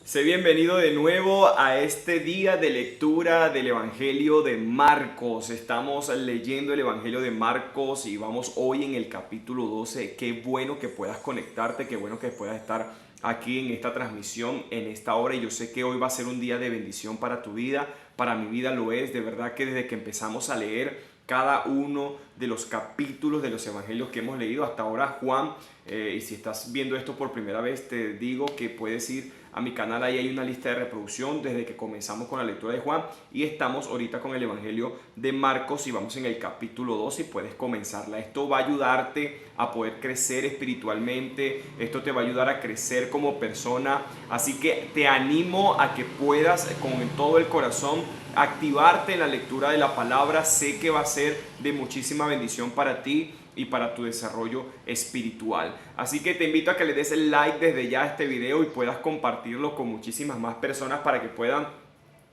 Sé bienvenido de nuevo a este día de lectura del Evangelio de Marcos. Estamos leyendo el Evangelio de Marcos y vamos hoy en el capítulo 12. Qué bueno que puedas conectarte, qué bueno que puedas estar aquí en esta transmisión, en esta hora. Y yo sé que hoy va a ser un día de bendición para tu vida, para mi vida lo es. De verdad que desde que empezamos a leer cada uno de los capítulos de los evangelios que hemos leído hasta ahora, Juan, y si estás viendo esto por primera vez, te digo que puedes ir a mi canal, ahí hay una lista de reproducción desde que comenzamos con la lectura de Juan y estamos ahorita con el Evangelio de Marcos y vamos en el capítulo 2 y puedes comenzarla. Esto va a ayudarte a poder crecer espiritualmente, esto te va a ayudar a crecer como persona, así que te animo a que puedas con todo el corazón activarte en la lectura de la palabra. Sé que va a ser de muchísima bendición para ti y para tu desarrollo espiritual. Así que te invito a que le des el like desde ya a este video y puedas compartirlo con muchísimas más personas para que puedan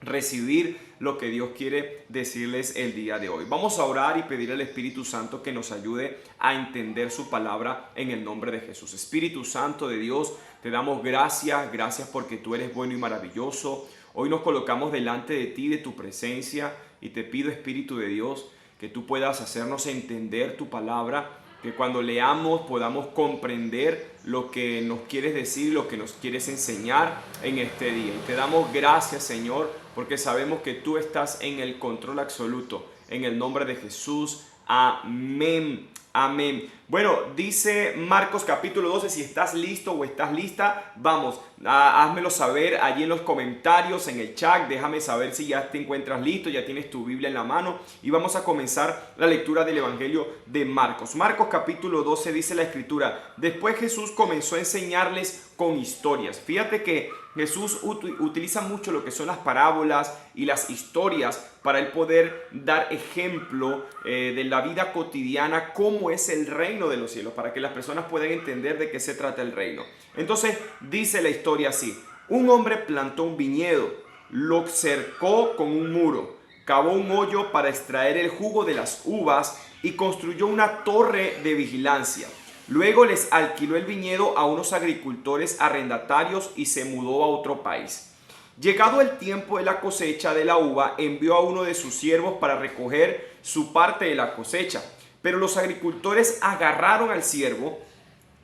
recibir lo que Dios quiere decirles el día de hoy. Vamos a orar y pedir al Espíritu Santo que nos ayude a entender su palabra en el nombre de Jesús. Espíritu Santo de Dios, te damos gracias porque tú eres bueno y maravilloso. Hoy nos colocamos delante de ti, de tu presencia, y te pido, Espíritu de Dios, que tú puedas hacernos entender tu palabra, que cuando leamos podamos comprender lo que nos quieres decir, lo que nos quieres enseñar en este día. Y te damos gracias, Señor, porque sabemos que tú estás en el control absoluto. En el nombre de Jesús, amén. Amén. Bueno, dice Marcos capítulo 12, si estás listo o estás lista, vamos, házmelo saber allí en los comentarios, en el chat, déjame saber si ya te encuentras listo, ya tienes tu Biblia en la mano y vamos a comenzar la lectura del Evangelio de Marcos. Marcos capítulo 12 dice la escritura, después Jesús comenzó a enseñarles con historias. Fíjate que Jesús utiliza mucho lo que son las parábolas y las historias para él poder dar ejemplo de la vida cotidiana, cómo es el reino de los cielos, para que las personas puedan entender de qué se trata el reino. Entonces dice la historia así: un hombre plantó un viñedo, lo cercó con un muro, cavó un hoyo para extraer el jugo de las uvas y construyó una torre de vigilancia. Luego les alquiló el viñedo a unos agricultores arrendatarios y se mudó a otro país. Llegado el tiempo de la cosecha de la uva, envió a uno de sus siervos para recoger su parte de la cosecha. Pero los agricultores agarraron al siervo,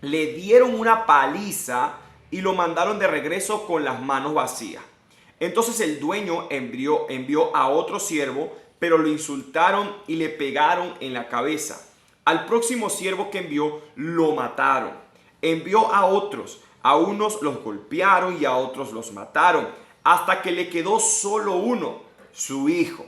le dieron una paliza y lo mandaron de regreso con las manos vacías. Entonces el dueño envió a otro siervo, pero lo insultaron y le pegaron en la cabeza. Al próximo siervo que envió lo mataron. Envió a otros, a unos los golpearon y a otros los mataron, hasta que le quedó solo uno, su hijo,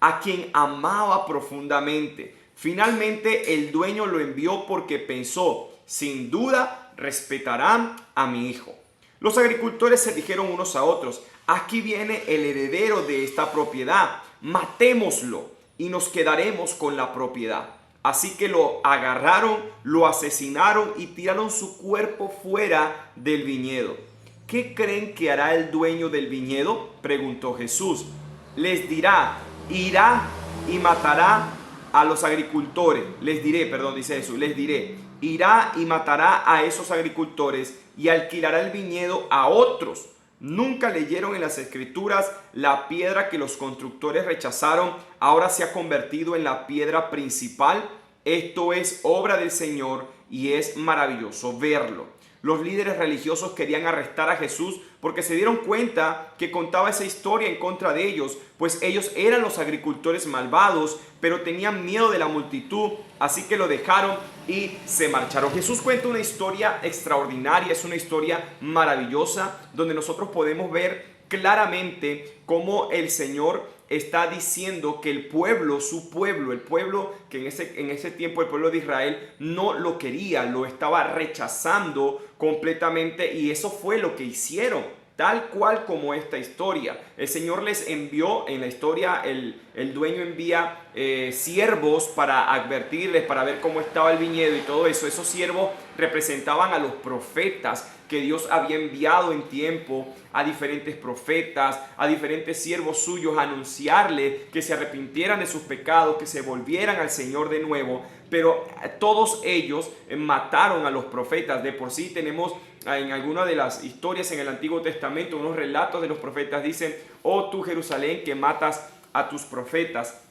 a quien amaba profundamente. Finalmente el dueño lo envió porque pensó, sin duda respetarán a mi hijo. Los agricultores se dijeron unos a otros, aquí viene el heredero de esta propiedad, matémoslo y nos quedaremos con la propiedad. Así que lo agarraron, lo asesinaron y tiraron su cuerpo fuera del viñedo. ¿Qué creen que hará el dueño del viñedo?, preguntó Jesús. Les dirá, irá y matará a los agricultores. Dice Jesús, les diré, irá y matará a esos agricultores y alquilará el viñedo a otros. ¿Nunca leyeron en las escrituras la piedra que los constructores rechazaron ahora se ha convertido en la piedra principal? Esto es obra del Señor y es maravilloso verlo. Los líderes religiosos querían arrestar a Jesús porque se dieron cuenta que contaba esa historia en contra de ellos, pues ellos eran los agricultores malvados, pero tenían miedo de la multitud, así que lo dejaron y se marcharon. Jesús cuenta una historia extraordinaria, es una historia maravillosa, donde nosotros podemos ver claramente cómo el Señor está diciendo que el pueblo, su pueblo, el pueblo que en ese tiempo el pueblo de Israel no lo quería, lo estaba rechazando completamente, y eso fue lo que hicieron, tal cual como esta historia. El Señor les envió, en la historia el dueño envía siervos para advertirles, para ver cómo estaba el viñedo y todo eso. Esos siervos representaban a los profetas que Dios había enviado en tiempo, a diferentes profetas, a diferentes siervos suyos, a anunciarle que se arrepintieran de sus pecados, que se volvieran al Señor de nuevo, pero todos ellos mataron a los profetas. De por sí tenemos en alguna de las historias en el Antiguo Testamento, unos relatos de los profetas dicen: oh tú Jerusalén, que matas a tus profetas,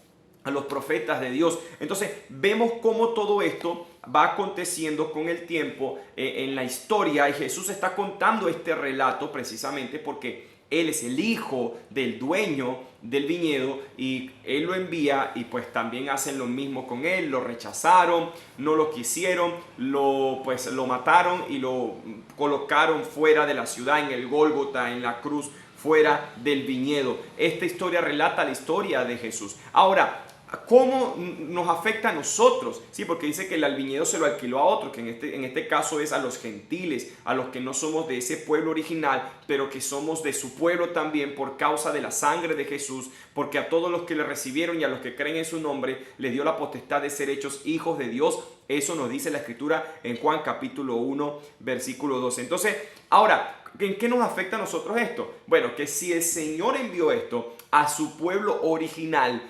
a los profetas de Dios. Entonces vemos cómo todo esto va aconteciendo con el tiempo en la historia, y Jesús está contando este relato precisamente porque Él es el hijo del dueño del viñedo y Él lo envía, y pues también hacen lo mismo con Él. Lo rechazaron, no lo quisieron, lo mataron y lo colocaron fuera de la ciudad, en el Gólgota, en la cruz, fuera del viñedo. Esta historia relata la historia de Jesús. Ahora, ¿cómo nos afecta a nosotros? Sí, porque dice que el viñedo se lo alquiló a otro, que en este caso es a los gentiles, a los que no somos de ese pueblo original, pero que somos de su pueblo también por causa de la sangre de Jesús, porque a todos los que le recibieron y a los que creen en su nombre, les dio la potestad de ser hechos hijos de Dios. Eso nos dice la Escritura en Juan capítulo 1, versículo 12. Entonces, ahora, ¿en qué nos afecta a nosotros esto? Bueno, que si el Señor envió esto a su pueblo original,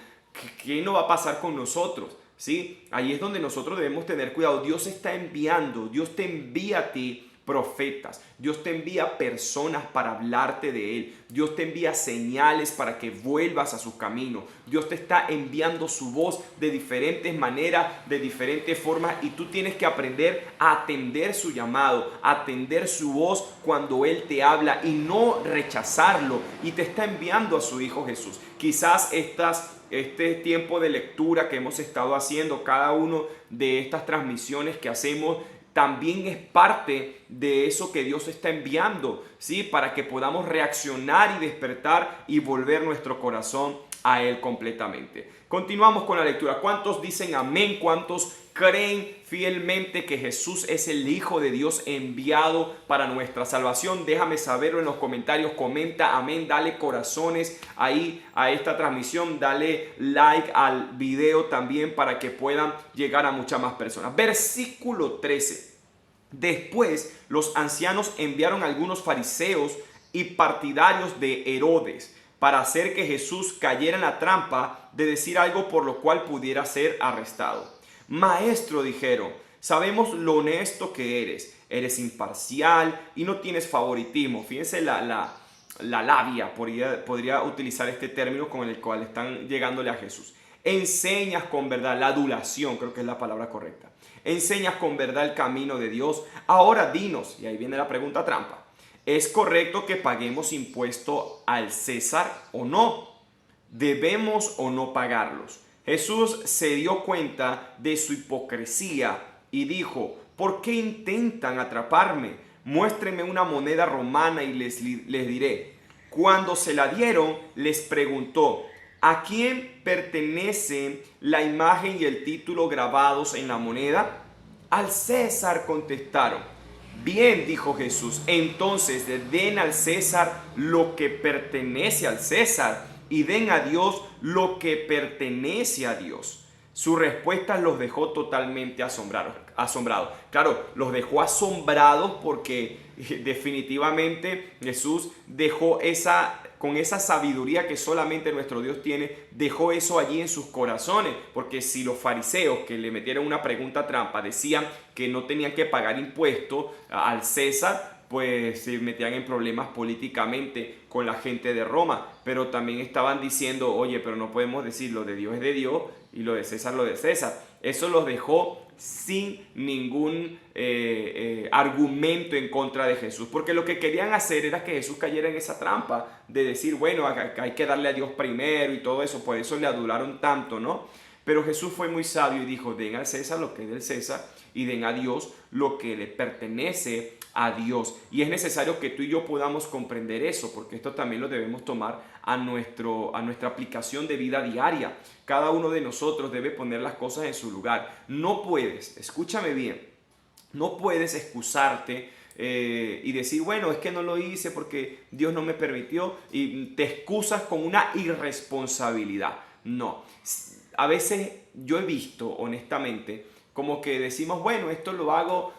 ¿qué no va a pasar con nosotros? ¿Sí? Ahí es donde nosotros debemos tener cuidado. Dios está enviando, Dios te envía a ti profetas, Dios te envía personas para hablarte de Él, Dios te envía señales para que vuelvas a su camino, Dios te está enviando su voz de diferentes maneras, de diferentes formas, y tú tienes que aprender a atender su llamado, a atender su voz cuando Él te habla y no rechazarlo, y te está enviando a su Hijo Jesús. Quizás este tiempo de lectura que hemos estado haciendo, cada uno de estas transmisiones que hacemos, también es parte de eso que Dios está enviando, ¿sí? Para que podamos reaccionar y despertar y volver nuestro corazón a Él completamente. Continuamos con la lectura. ¿Cuántos dicen amén? ¿Cuántos creen fielmente que Jesús es el Hijo de Dios enviado para nuestra salvación? Déjame saberlo en los comentarios. Comenta amén, dale corazones ahí a esta transmisión, dale like al video también para que puedan llegar a muchas más personas. Versículo 13. Después los ancianos enviaron a algunos fariseos y partidarios de Herodes para hacer que Jesús cayera en la trampa de decir algo por lo cual pudiera ser arrestado. Maestro, dijeron, sabemos lo honesto que eres imparcial y no tienes favoritismo. Fíjense la labia, podría utilizar este término con el cual están llegándole a Jesús. Enseñas con verdad, la adulación, creo que es la palabra correcta. Enseñas con verdad el camino de Dios. Ahora dinos, y ahí viene la pregunta trampa, ¿es correcto que paguemos impuesto al César o no? ¿Debemos o no pagarlos? Jesús se dio cuenta de su hipocresía y dijo: ¿por qué intentan atraparme? Muéstrenme una moneda romana y les diré. Cuando se la dieron, les preguntó: ¿a quién pertenece la imagen y el título grabados en la moneda? Al César, contestaron. Bien, dijo Jesús, entonces den al César lo que pertenece al César y den a Dios lo que pertenece a Dios. Su respuesta los dejó totalmente asombrados. Claro, los dejó asombrados porque definitivamente Jesús dejó con esa sabiduría que solamente nuestro Dios tiene, dejó eso allí en sus corazones. Porque si los fariseos que le metieron una pregunta trampa decían que no tenían que pagar impuestos al César, pues se metían en problemas políticamente con la gente de Roma, pero también estaban diciendo: oye, pero no podemos decir lo de Dios es de Dios y lo de César lo de César. Eso los dejó sin ningún argumento en contra de Jesús, porque lo que querían hacer era que Jesús cayera en esa trampa de decir: bueno, hay que darle a Dios primero y todo eso. Por eso le adularon tanto, ¿no? Pero Jesús fue muy sabio y dijo: den al César lo que es del César y den a Dios lo que le pertenece a Dios. Y es necesario que tú y yo podamos comprender eso, porque esto también lo debemos tomar a nuestra aplicación de vida diaria. Cada uno de nosotros debe poner las cosas en su lugar. No puedes, escúchame bien, no puedes excusarte y decir: bueno, es que no lo hice porque Dios no me permitió, y te excusas con una irresponsabilidad. No, a veces yo he visto, honestamente, como que decimos: bueno, esto lo hago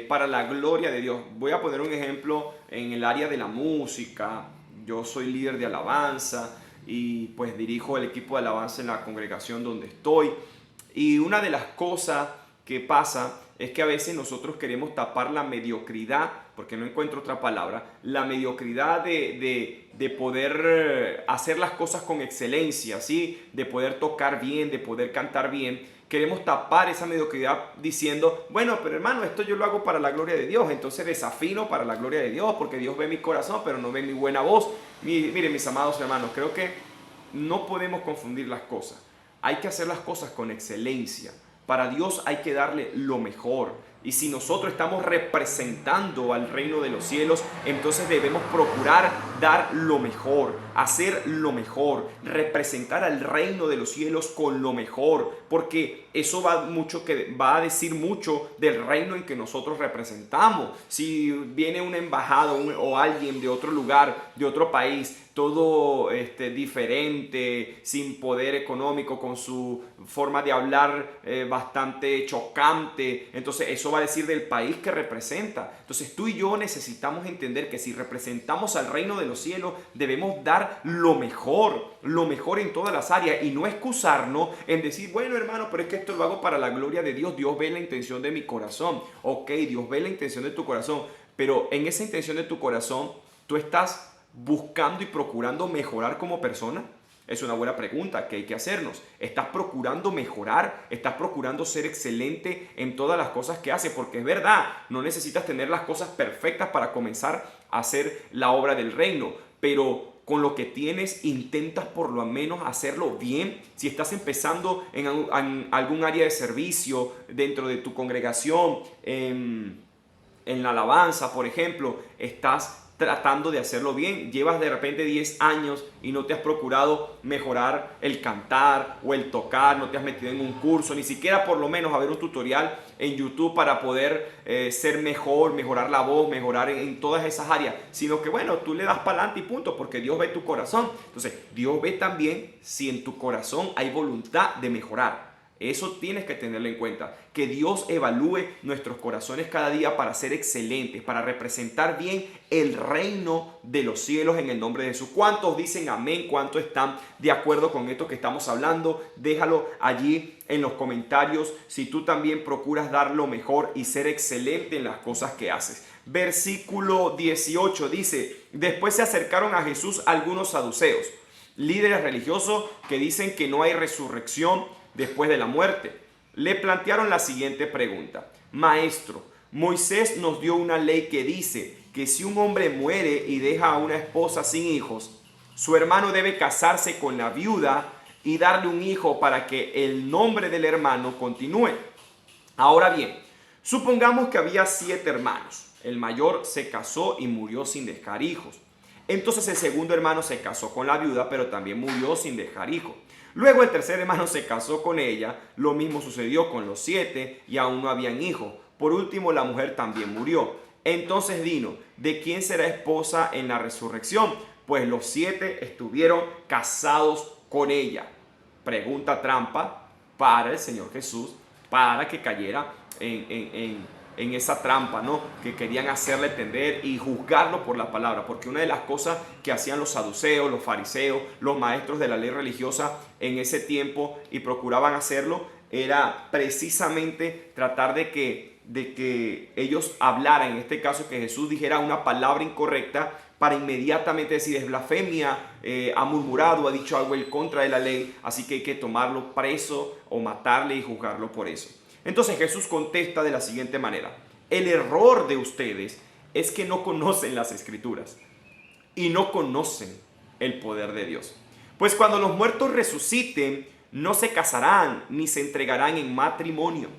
para la gloria de Dios. Voy a poner un ejemplo en el área de la música. Yo soy líder de alabanza y pues dirijo el equipo de alabanza en la congregación donde estoy. Y una de las cosas que pasa es que a veces nosotros queremos tapar la mediocridad, porque no encuentro otra palabra, la mediocridad de poder hacer las cosas con excelencia, ¿sí? De poder tocar bien, de poder cantar bien. Queremos tapar esa mediocridad diciendo, bueno, pero hermano, esto yo lo hago para la gloria de Dios, entonces desafino para la gloria de Dios, porque Dios ve mi corazón, pero no ve mi buena voz. Miren, mis amados hermanos, creo que no podemos confundir las cosas. Hay que hacer las cosas con excelencia. Para Dios hay que darle lo mejor. Y si nosotros estamos representando al reino de los cielos, entonces debemos procurar dar lo mejor, hacer lo mejor, representar al reino de los cielos con lo mejor, porque eso va a decir mucho del reino en que nosotros representamos. Si viene una embajada o alguien de otro lugar, de otro país, todo diferente, sin poder económico, con su forma de hablar bastante chocante, entonces eso va a decir del país que representa. Entonces tú y yo necesitamos entender que si representamos al reino de los cielos, debemos dar lo mejor en todas las áreas, y no excusarnos en decir, bueno hermano, pero es que esto lo hago para la gloria de Dios, Dios ve la intención de mi corazón. Ok, Dios ve la intención de tu corazón, pero en esa intención de tu corazón, tú estás buscando y procurando mejorar como persona. Es una buena pregunta que hay que hacernos. ¿Estás procurando mejorar? ¿Estás procurando ser excelente en todas las cosas que haces? Porque es verdad, no necesitas tener las cosas perfectas para comenzar a hacer la obra del reino, pero con lo que tienes intentas por lo menos hacerlo bien. Si estás empezando en algún área de servicio dentro de tu congregación, en la alabanza, por ejemplo, estás tratando de hacerlo bien. Llevas de repente 10 años y no te has procurado mejorar el cantar o el tocar, no te has metido en un curso, ni siquiera por lo menos a ver un tutorial en YouTube para poder ser mejor, mejorar la voz, mejorar en todas esas áreas, sino que bueno, tú le das para adelante y punto, porque Dios ve tu corazón. Entonces, Dios ve también si en tu corazón hay voluntad de mejorar. Eso tienes que tenerlo en cuenta, que Dios evalúe nuestros corazones cada día para ser excelentes, para representar bien el reino de los cielos en el nombre de Jesús. ¿Cuántos dicen amén? ¿Cuántos están de acuerdo con esto que estamos hablando? Déjalo allí en los comentarios si tú también procuras dar lo mejor y ser excelente en las cosas que haces. Versículo 18 dice, después se acercaron a Jesús algunos saduceos, líderes religiosos que dicen que no hay resurrección después de la muerte. Le plantearon la siguiente pregunta: Maestro, Moisés nos dio una ley que dice que si un hombre muere y deja a una esposa sin hijos, su hermano debe casarse con la viuda y darle un hijo para que el nombre del hermano continúe. Ahora bien, supongamos que había 7 hermanos. El mayor se casó y murió sin dejar hijos. Entonces el segundo hermano se casó con la viuda, pero también murió sin dejar hijos. Luego el tercer hermano se casó con ella, lo mismo sucedió con los 7 y aún no habían hijos. Por último, la mujer también murió. Entonces dinos, ¿de quién será esposa en la resurrección? Pues los 7 estuvieron casados con ella. Pregunta trampa para el Señor Jesús, para que cayera en esa trampa, ¿no? Que querían hacerle entender y juzgarlo por la palabra, porque una de las cosas que hacían los saduceos, los fariseos, los maestros de la ley religiosa en ese tiempo y procuraban hacerlo, era precisamente tratar de que ellos hablaran, en este caso que Jesús dijera una palabra incorrecta para inmediatamente decir es blasfemia, ha murmurado, ha dicho algo en contra de la ley, así que hay que tomarlo preso o matarle y juzgarlo por eso. Entonces Jesús contesta de la siguiente manera: el error de ustedes es que no conocen las Escrituras y no conocen el poder de Dios. Pues cuando los muertos resuciten, no se casarán ni se entregarán en matrimonio.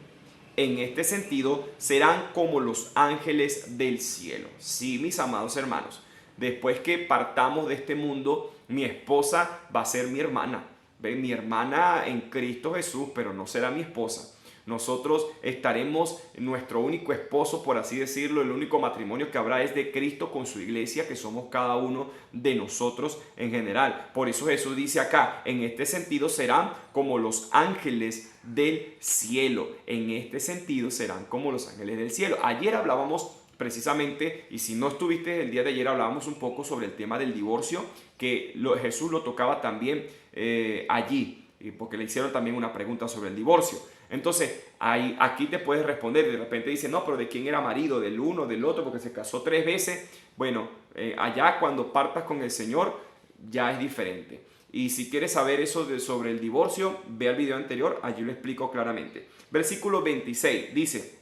En este sentido, serán como los ángeles del cielo. Sí, mis amados hermanos, después que partamos de este mundo, mi esposa va a ser mi hermana. Mi hermana en Cristo Jesús, pero no será mi esposa. Nosotros estaremos, nuestro único esposo, por así decirlo, el único matrimonio que habrá es de Cristo con su iglesia, que somos cada uno de nosotros en general. Por eso Jesús dice acá, en este sentido serán como los ángeles del cielo. En este sentido serán como los ángeles del cielo. Ayer hablábamos precisamente, y si no estuviste el día de ayer, hablábamos un poco sobre el tema del divorcio, que Jesús lo tocaba también allí. y porque le hicieron también una pregunta sobre el divorcio. Entonces, aquí te puedes responder. De repente dice, no, pero ¿de quién era marido? ¿Del uno, del otro? Porque se casó 3 veces. Bueno, allá cuando partas con el Señor ya es diferente. Y si quieres saber eso sobre el divorcio, ve al video anterior, allí lo explico claramente. Versículo 26 dice,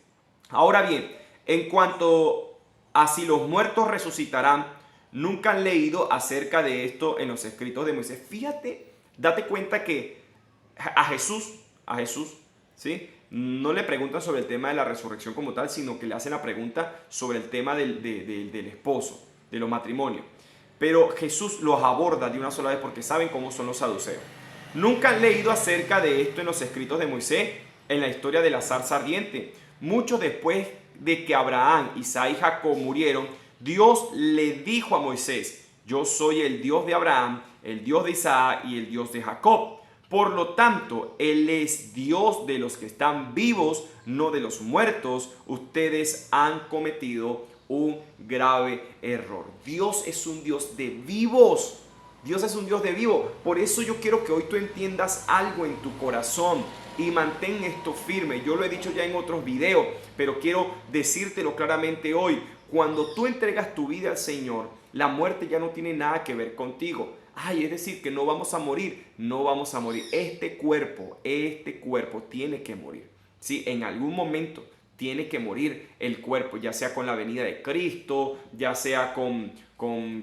ahora bien, en cuanto a si los muertos resucitarán, nunca han leído acerca de esto en los escritos de Moisés. Fíjate, date cuenta que a Jesús, ¿sí? No le preguntan sobre el tema de la resurrección como tal, sino que le hacen la pregunta sobre el tema del esposo, de los matrimonios. Pero Jesús los aborda de una sola vez porque saben cómo son los saduceos. Nunca han leído acerca de esto en los escritos de Moisés, en la historia de la zarza ardiente. Mucho después de que Abraham, Isaac y Jacob murieron, Dios le dijo a Moisés, yo soy el Dios de Abraham, el Dios de Isaac y el Dios de Jacob. Por lo tanto, Él es Dios de los que están vivos, no de los muertos. Ustedes han cometido un grave error. Dios es un Dios de vivos. Dios es un Dios de vivo. Por eso yo quiero que hoy tú entiendas algo en tu corazón y mantén esto firme. Yo lo he dicho ya en otros videos, pero quiero decírtelo claramente hoy. Cuando tú entregas tu vida al Señor, la muerte ya no tiene nada que ver contigo. Es decir, que no vamos a morir. No vamos a morir. Este cuerpo tiene que morir. ¿Sí? En algún momento tiene que morir el cuerpo, ya sea con la venida de Cristo, ya sea con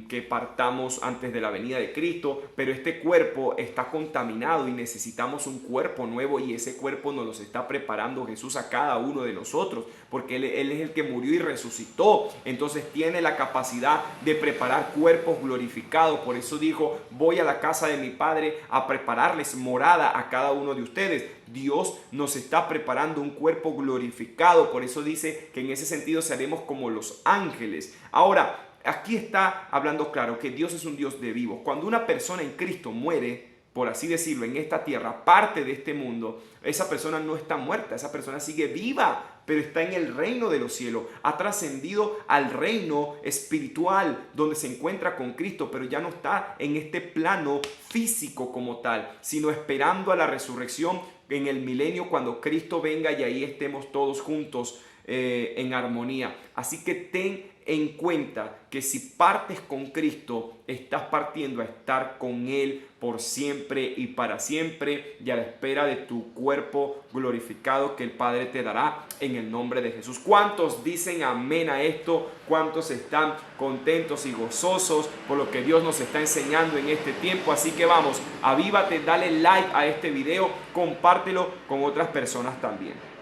que partamos antes de la venida de Cristo, pero este cuerpo está contaminado y necesitamos un cuerpo nuevo, y ese cuerpo nos lo está preparando Jesús a cada uno de nosotros, porque Él es el que murió y resucitó. Entonces tiene la capacidad de preparar cuerpos glorificados. Por eso dijo, voy a la casa de mi Padre a prepararles morada a cada uno de ustedes. Dios nos está preparando un cuerpo glorificado. Por eso dice que en ese sentido seremos como los ángeles. Ahora, aquí está hablando claro que Dios es un Dios de vivos. Cuando una persona en Cristo muere, por así decirlo, en esta tierra, parte de este mundo, esa persona no está muerta, esa persona sigue viva, pero está en el reino de los cielos, ha trascendido al reino espiritual donde se encuentra con Cristo, pero ya no está en este plano físico como tal, sino esperando a la resurrección en el milenio cuando Cristo venga y ahí estemos todos juntos en armonía. Así que ten en cuenta que si partes con Cristo, estás partiendo a estar con Él por siempre y para siempre, y a la espera de tu cuerpo glorificado que el Padre te dará en el nombre de Jesús. ¿Cuántos dicen amén a esto? ¿Cuántos están contentos y gozosos por lo que Dios nos está enseñando en este tiempo? Así que vamos, avívate, dale like a este video, compártelo con otras personas también.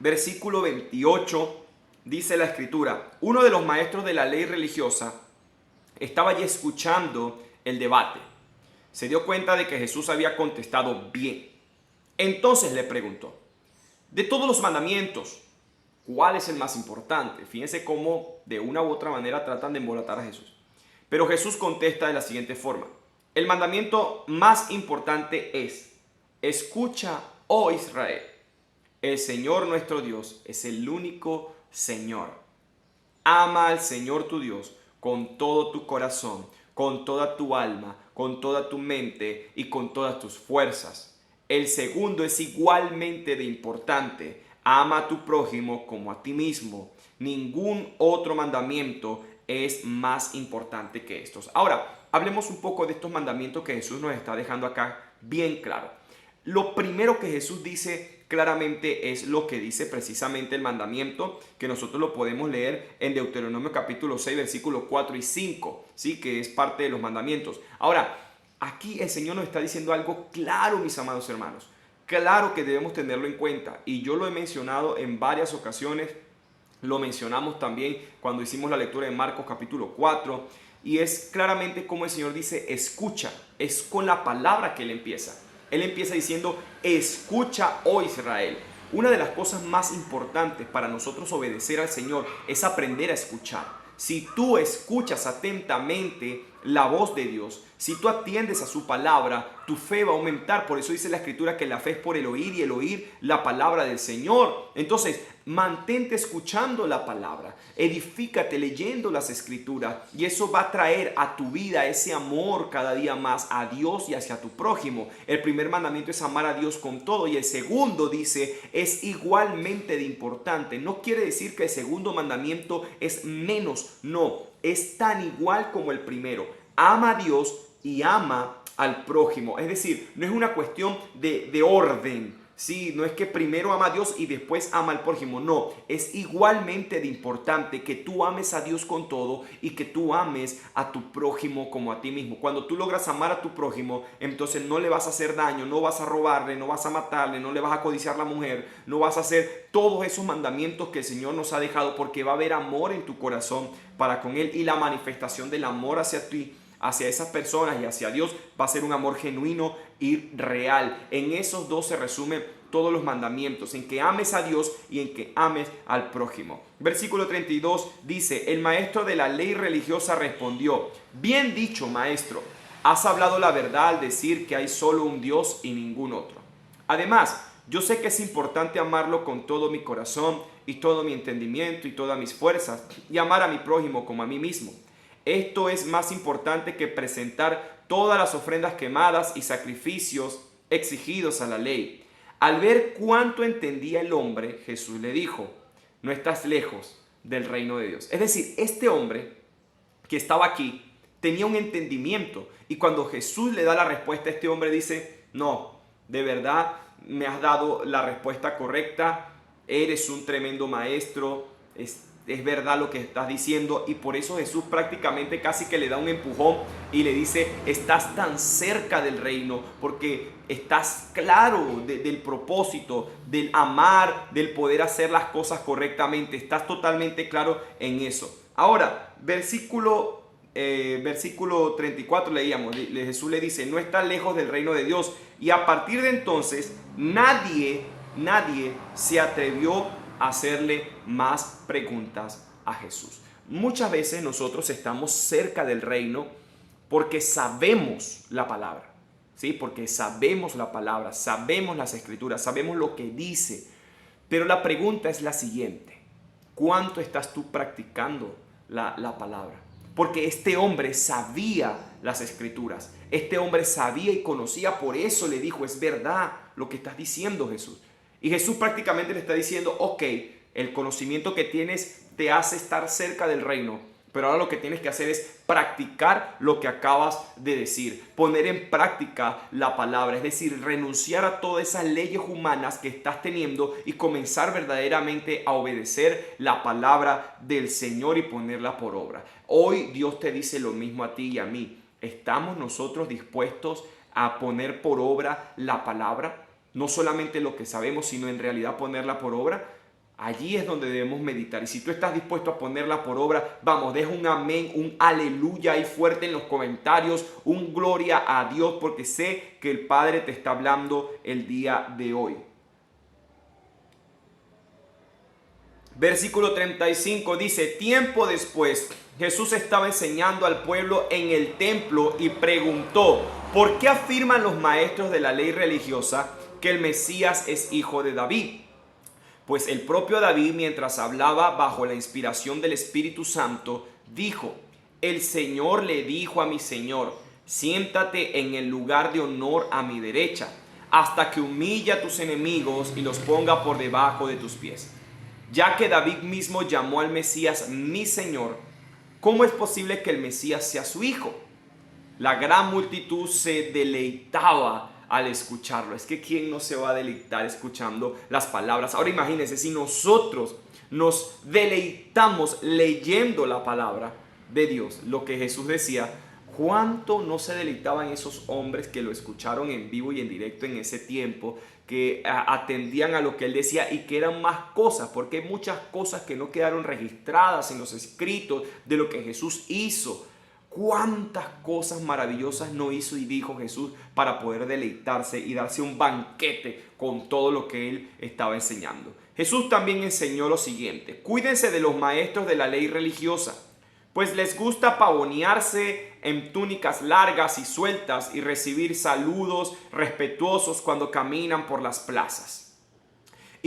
Versículo 28, dice la escritura, uno de los maestros de la ley religiosa estaba allí escuchando el debate. Se dio cuenta de que Jesús había contestado bien. Entonces le preguntó, de todos los mandamientos, ¿cuál es el más importante? Fíjense cómo de una u otra manera tratan de embolatar a Jesús. Pero Jesús contesta de la siguiente forma, el mandamiento más importante es, escucha, oh Israel. El Señor nuestro Dios es el único Señor. Ama al Señor tu Dios con todo tu corazón, con toda tu alma, con toda tu mente y con todas tus fuerzas. El segundo es igualmente de importante. Ama a tu prójimo como a ti mismo. Ningún otro mandamiento es más importante que estos. Ahora, hablemos un poco de estos mandamientos que Jesús nos está dejando acá bien claro. Lo primero que Jesús dice claramente es lo que dice precisamente el mandamiento, que nosotros lo podemos leer en Deuteronomio capítulo 6, versículos 4 y 5, ¿sí? Que es parte de los mandamientos. Ahora, aquí el Señor nos está diciendo algo claro, mis amados hermanos. Claro que debemos tenerlo en cuenta, y yo lo he mencionado en varias ocasiones, lo mencionamos también cuando hicimos la lectura de Marcos capítulo 4, y es claramente como el Señor dice, escucha, es con la palabra que Él empieza. Él empieza diciendo, escucha, oh Israel. Una de las cosas más importantes para nosotros obedecer al Señor es aprender a escuchar. Si tú escuchas atentamente la voz de Dios, si tú atiendes a su palabra, tu fe va a aumentar. Por eso dice la Escritura que la fe es por el oír y el oír la palabra del Señor. Entonces, Mantente escuchando la palabra, edifícate leyendo las escrituras y eso va a traer a tu vida ese amor cada día más a Dios y hacia tu prójimo. El primer mandamiento es amar a Dios con todo y el segundo dice es igualmente de importante. No quiere decir que el segundo mandamiento es menos, no, es tan igual como el primero. Ama a Dios y ama al prójimo. Es decir, no es una cuestión de orden. Sí, no es que primero ama a Dios y después ama al prójimo. No, es igualmente de importante que tú ames a Dios con todo y que tú ames a tu prójimo como a ti mismo. Cuando tú logras amar a tu prójimo, entonces no le vas a hacer daño, no vas a robarle, no vas a matarle, no le vas a codiciar la mujer, no vas a hacer todos esos mandamientos que el Señor nos ha dejado, porque va a haber amor en tu corazón para con Él y la manifestación del amor hacia ti, hacia esas personas y hacia Dios va a ser un amor genuino y real. En esos dos se resumen todos los mandamientos, en que ames a Dios y en que ames al prójimo. Versículo 32 dice, el maestro de la ley religiosa respondió, bien dicho, maestro, has hablado la verdad al decir que hay solo un Dios y ningún otro. Además, yo sé que es importante amarlo con todo mi corazón y todo mi entendimiento y todas mis fuerzas y amar a mi prójimo como a mí mismo. Esto es más importante que presentar todas las ofrendas quemadas y sacrificios exigidos a la ley. Al ver cuánto entendía el hombre, Jesús le dijo, no estás lejos del reino de Dios. Es decir, este hombre que estaba aquí tenía un entendimiento y cuando Jesús le da la respuesta, este hombre dice, no, de verdad me has dado la respuesta correcta, eres un tremendo maestro, es verdad lo que estás diciendo y por eso Jesús prácticamente casi que le da un empujón y le dice, estás tan cerca del reino porque estás claro del propósito, del amar, del poder hacer las cosas correctamente, estás totalmente claro en eso. Ahora, versículo 34 leíamos, Jesús le dice, no estás lejos del reino de Dios y a partir de entonces nadie se atrevió hacerle más preguntas a Jesús. Muchas veces nosotros estamos cerca del reino porque sabemos la palabra, ¿sí? Porque sabemos la palabra, sabemos las escrituras, sabemos lo que dice. Pero la pregunta es la siguiente, ¿cuánto estás tú practicando la palabra? Porque este hombre sabía las escrituras, este hombre sabía y conocía, por eso le dijo, es verdad lo que estás diciendo, Jesús. Y Jesús prácticamente le está diciendo, ok, el conocimiento que tienes te hace estar cerca del reino, pero ahora lo que tienes que hacer es practicar lo que acabas de decir, poner en práctica la palabra, es decir, renunciar a todas esas leyes humanas que estás teniendo y comenzar verdaderamente a obedecer la palabra del Señor y ponerla por obra. Hoy Dios te dice lo mismo a ti y a mí. ¿Estamos nosotros dispuestos a poner por obra la palabra? No solamente lo que sabemos, sino en realidad ponerla por obra. Allí es donde debemos meditar. Y si tú estás dispuesto a ponerla por obra, vamos, deja un amén, un aleluya ahí fuerte en los comentarios, un gloria a Dios, porque sé que el Padre te está hablando el día de hoy. Versículo 35 dice, tiempo después, Jesús estaba enseñando al pueblo en el templo y preguntó, ¿por qué afirman los maestros de la ley religiosa que el Mesías es hijo de David? Pues el propio David, mientras hablaba bajo la inspiración del Espíritu Santo, dijo, el Señor le dijo a mi Señor, siéntate en el lugar de honor a mi derecha, hasta que humille a tus enemigos y los ponga por debajo de tus pies. Ya que David mismo llamó al Mesías mi Señor, ¿cómo es posible que el Mesías sea su hijo? La gran multitud se deleitaba al escucharlo. Es que ¿quién no se va a deleitar escuchando las palabras? Ahora imagínense, si nosotros nos deleitamos leyendo la palabra de Dios, lo que Jesús decía, ¿cuánto no se deleitaban esos hombres que lo escucharon en vivo y en directo en ese tiempo, que atendían a lo que él decía y que eran más cosas? Porque hay muchas cosas que no quedaron registradas en los escritos de lo que Jesús hizo. ¿Cuántas cosas maravillosas no hizo y dijo Jesús para poder deleitarse y darse un banquete con todo lo que él estaba enseñando? Jesús también enseñó lo siguiente: cuídense de los maestros de la ley religiosa, pues les gusta pavonearse en túnicas largas y sueltas y recibir saludos respetuosos cuando caminan por las plazas.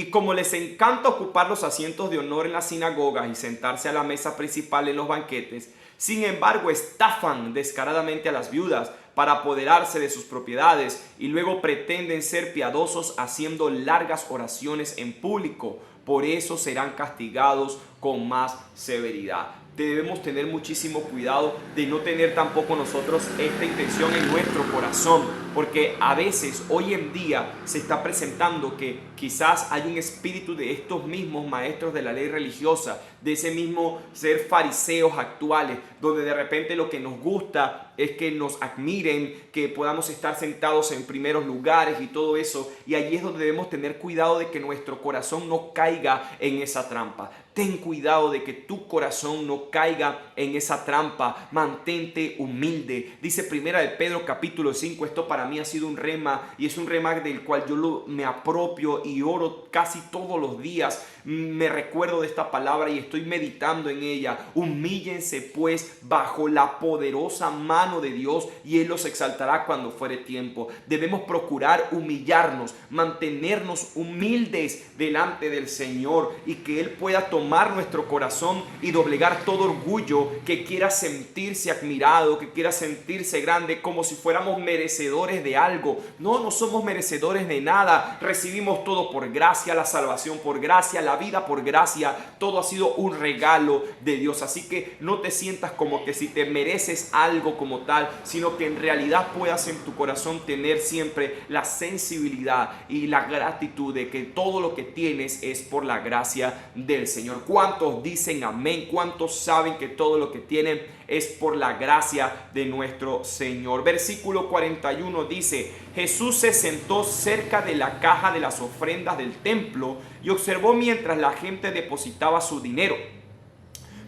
Y como les encanta ocupar los asientos de honor en las sinagogas y sentarse a la mesa principal en los banquetes, sin embargo estafan descaradamente a las viudas para apoderarse de sus propiedades y luego pretenden ser piadosos haciendo largas oraciones en público. Por eso serán castigados con más severidad. Debemos tener muchísimo cuidado de no tener tampoco nosotros esta intención en nuestro corazón, porque a veces hoy en día se está presentando que quizás hay un espíritu de estos mismos maestros de la ley religiosa, de ese mismo ser fariseos actuales, donde de repente lo que nos gusta es que nos admiren, que podamos estar sentados en primeros lugares y todo eso, y allí es donde debemos tener cuidado de que nuestro corazón no caiga en esa trampa. Ten cuidado de que tu corazón no caiga en esa trampa. Mantente humilde. Dice Primera de Pedro capítulo 5. Esto para mí ha sido un rema y es un rema del cual yo me apropio y oro casi todos los días. Me recuerdo de esta palabra y estoy meditando en ella. Humíllense pues bajo la poderosa mano de Dios y Él los exaltará cuando fuere tiempo. Debemos procurar humillarnos, mantenernos humildes delante del Señor y que Él pueda tomar nuestro corazón y doblegar todo orgullo que quiera sentirse admirado, que quiera sentirse grande, como si fuéramos merecedores de algo. No somos merecedores de nada. Recibimos todo por gracia, la salvación por gracia, la vida por gracia. Todo ha sido un regalo de Dios. Así que no te sientas como que si te mereces algo como tal, sino que en realidad puedas en tu corazón tener siempre la sensibilidad y la gratitud de que todo lo que tienes es por la gracia del Señor. ¿Cuántos dicen amén? ¿Cuántos saben que todo lo que tienen es por la gracia de nuestro Señor? Versículo 41 dice: Jesús se sentó cerca de la caja de las ofrendas del templo y observó mientras la gente depositaba su dinero.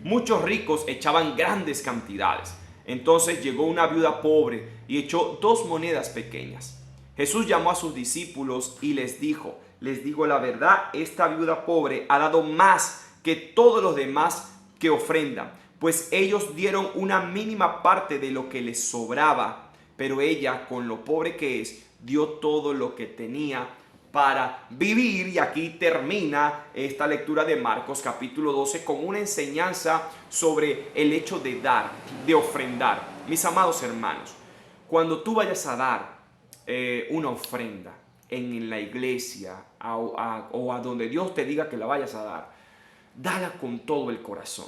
Muchos ricos echaban grandes cantidades. Entonces llegó una viuda pobre y echó 2 monedas pequeñas. Jesús llamó a sus discípulos y les dijo: les digo la verdad, esta viuda pobre ha dado más que todos los demás que ofrendan, pues ellos dieron una mínima parte de lo que les sobraba, pero ella, con lo pobre que es, dio todo lo que tenía para vivir. Y aquí termina esta lectura de Marcos capítulo 12 con una enseñanza sobre el hecho de dar, de ofrendar. Mis amados hermanos, cuando tú vayas a dar una ofrenda en la iglesia o a donde Dios te diga que la vayas a dar, dala con todo el corazón.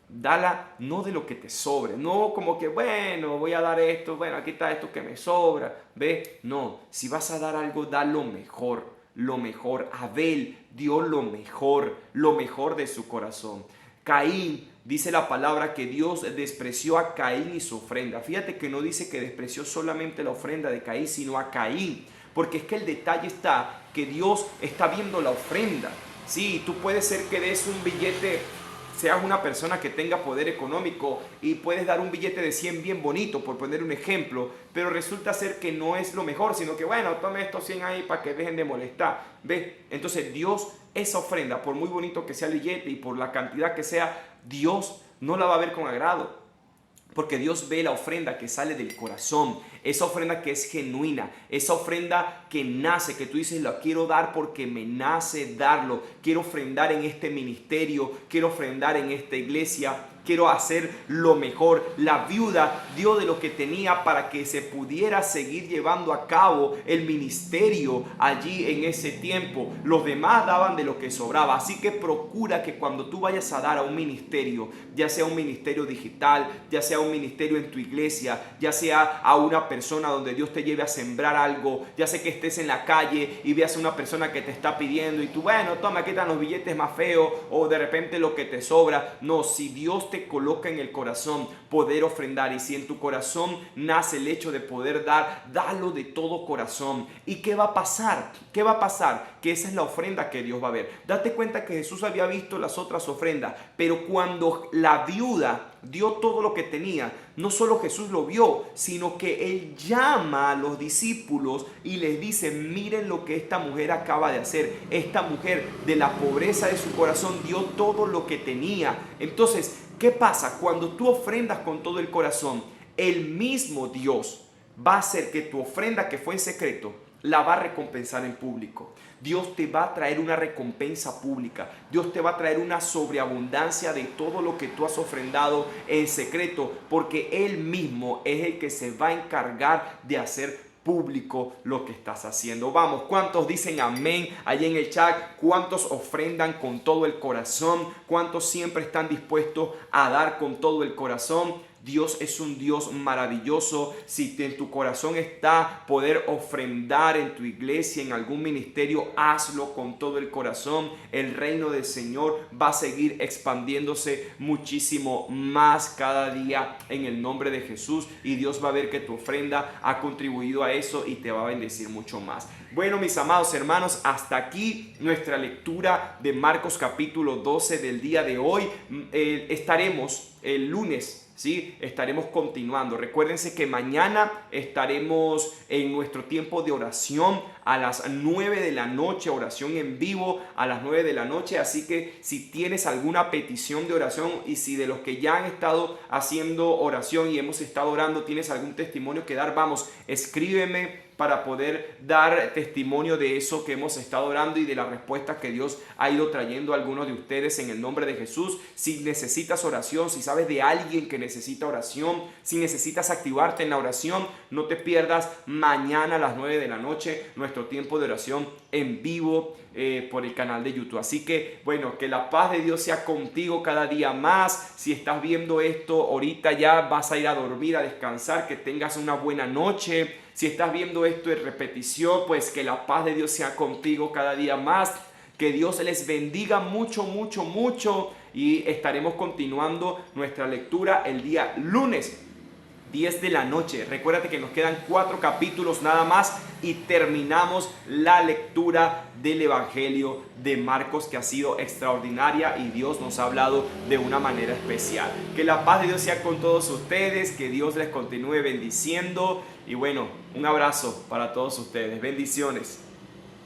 Dala no de lo que te sobre, no como que bueno, voy a dar esto, bueno, aquí está esto que me sobra, ve, no, si vas a dar algo, da lo mejor, lo mejor. Abel dio lo mejor de su corazón. Caín, dice la palabra que Dios despreció a Caín y su ofrenda. Fíjate que no dice que despreció solamente la ofrenda de Caín, sino a Caín, porque es que el detalle está que Dios está viendo la ofrenda. Sí, tú puedes ser que des un billete, seas una persona que tenga poder económico y puedes dar un billete de 100 bien bonito, por poner un ejemplo, pero resulta ser que no es lo mejor, sino que bueno, tome estos 100 ahí para que dejen de molestar. ¿Ve? Entonces Dios, esa ofrenda, por muy bonito que sea el billete y por la cantidad que sea, Dios no la va a ver con agrado. Porque Dios ve la ofrenda que sale del corazón, esa ofrenda que es genuina, esa ofrenda que nace, que tú dices, la quiero dar porque me nace darlo. Quiero ofrendar en este ministerio, quiero ofrendar en esta iglesia, quiero hacer lo mejor. La viuda dio de lo que tenía para que se pudiera seguir llevando a cabo el ministerio allí en ese tiempo. Los demás daban de lo que sobraba. Así que procura que cuando tú vayas a dar a un ministerio, ya sea un ministerio digital, ya sea un ministerio en tu iglesia, ya sea a una persona donde Dios te lleve a sembrar algo, ya sea que estés en la calle y veas a una persona que te está pidiendo y tú, bueno, toma, aquí están los billetes más feos, o de repente lo que te sobra. No, si Dios te coloca en el corazón poder ofrendar, y si en tu corazón nace el hecho de poder dar, dalo de todo corazón. ¿Y qué va a pasar? ¿Qué va a pasar? Que esa es la ofrenda que Dios va a ver. Date cuenta que Jesús había visto las otras ofrendas, pero cuando la viuda dio todo lo que tenía, no solo Jesús lo vio, sino que Él llama a los discípulos y les dice: miren lo que esta mujer acaba de hacer. Esta mujer, de la pobreza de su corazón, dio todo lo que tenía. Entonces, ¿qué pasa? Cuando tú ofrendas con todo el corazón, el mismo Dios va a hacer que tu ofrenda que fue en secreto la va a recompensar en público. Dios te va a traer una recompensa pública. Dios te va a traer una sobreabundancia de todo lo que tú has ofrendado en secreto, porque Él mismo es el que se va a encargar de hacer público lo que estás haciendo. Vamos, ¿cuántos dicen amén allí en el chat? ¿Cuántos ofrendan con todo el corazón? ¿Cuántos siempre están dispuestos a dar con todo el corazón? Dios es un Dios maravilloso. Si en tu corazón está poder ofrendar en tu iglesia, en algún ministerio, hazlo con todo el corazón. El reino del Señor va a seguir expandiéndose muchísimo más cada día en el nombre de Jesús, y Dios va a ver que tu ofrenda ha contribuido a eso y te va a bendecir mucho más. Bueno, mis amados hermanos, hasta aquí nuestra lectura de Marcos capítulo 12 del día de hoy. Estaremos el lunes, ¿sí? Estaremos continuando. Recuérdense que mañana estaremos en nuestro tiempo de oración a las 9 de la noche, oración en vivo a las 9 de la noche. Así que si tienes alguna petición de oración, y si de los que ya han estado haciendo oración y hemos estado orando tienes algún testimonio que dar, vamos, escríbeme para poder dar testimonio de eso que hemos estado orando y de la respuesta que Dios ha ido trayendo a algunos de ustedes en el nombre de Jesús. Si necesitas oración, si sabes de alguien que necesita oración, si necesitas activarte en la oración, no te pierdas mañana a las 9 de la noche nuestro tiempo de oración en vivo por el canal de YouTube. Así que bueno, que la paz de Dios sea contigo cada día más. Si estás viendo esto ahorita, ya vas a ir a dormir, a descansar, que tengas una buena noche. Si estás viendo esto en repetición, pues que la paz de Dios sea contigo cada día más. Que Dios les bendiga mucho, mucho, mucho. Y estaremos continuando nuestra lectura el día lunes, 10 de la noche. Recuérdate que nos quedan 4 capítulos nada más y terminamos la lectura del Evangelio de Marcos, que ha sido extraordinaria y Dios nos ha hablado de una manera especial. Que la paz de Dios sea con todos ustedes, que Dios les continúe bendiciendo y bueno, un abrazo para todos ustedes. Bendiciones.